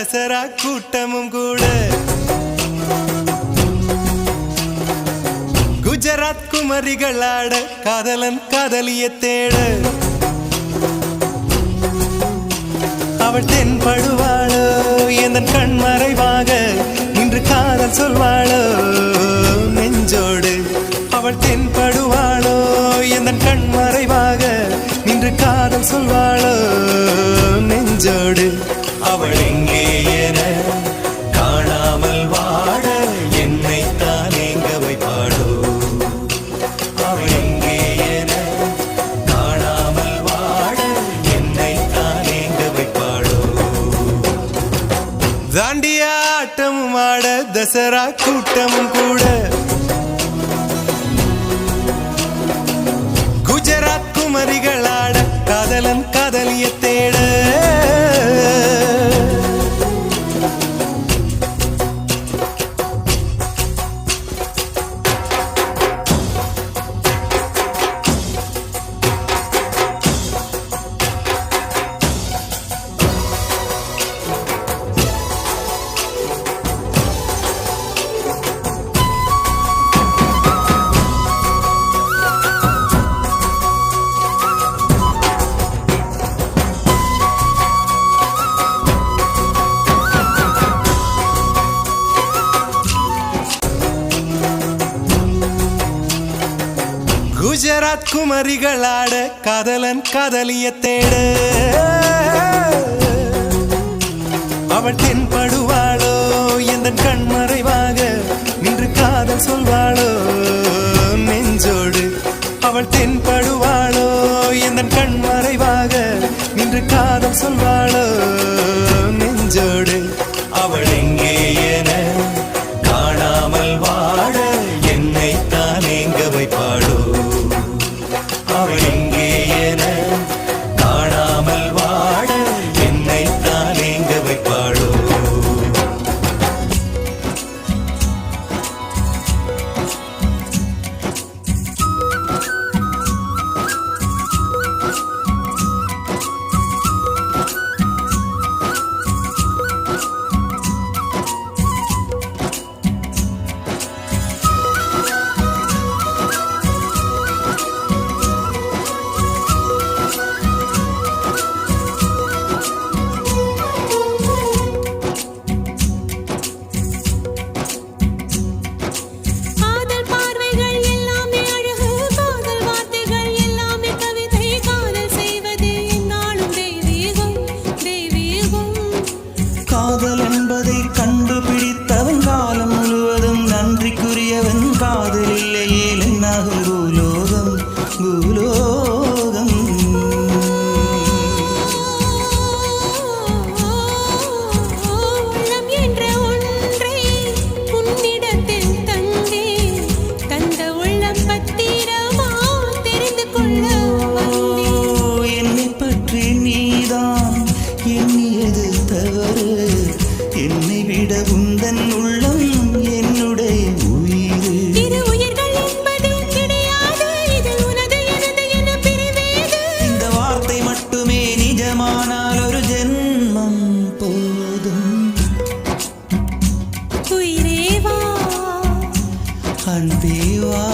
தசரா கூட்டமும் கூட குஜராத் குமரிகளாட காதலன் காதலிய தேட அவள் தென்படுவாளோ என் கண் மறைவாக இன்று காதல் சொல்வாளோ நெஞ்சோடு அவள் தென்படுவாளோ என் கண் மறைவாக இன்று காதல் சொல்வாளோ நெஞ்சோடு அவள் எங்கே என காணாமல் வாட என்னை தான் எங்க வைப்பாளோ அவள் எங்கே என காணாமல் வாட என்னை தான் எங்க வைப்பாளோ தாண்டியா ஆட்டமும் ஆட தசரா கூட்டமும் கூட குஜராத் குமரிகளாட காதலன் காதலிய தேட குஜராத் குமரிகளாட காதலன் காதலிய தேட அவள் தென்படுவாளோ என் கண் மறைவாக நின்று காதல் சொல்வாளோ நெஞ்சோடு அவள் தென்படுவாளோ என் கண் மறைவாக நின்று காதல் சொல்வாளோ நெஞ்சோடு அவள் எங்கே என காணாமல் வாட என்னை தான் எங்க வைப்பாளோ அவள் எங்கே என காணாமல் வாட என்னை தான் எங்க வைப்பாளோ காதல் என்பதை கண்டுபிடித்தவன் காலம் முழுவதும் நன்றிக்குரியவன் காதல் இல்லையே என்னாகும் பூலோகம் பூலோகம் என்னை பற்றி நீதான் எண்ணியது தவறு என்னை விட உந்தன் உள்ளம் என்னுடைய உயிர் இரு உயிர்கள் என்பது கிடையாது இது உனது எனது என பிரிவேது இந்த வார்த்தை மட்டுமே நிஜமானால் ஒரு ஜென்மம் போதும் உயிரே வா அன்பே வா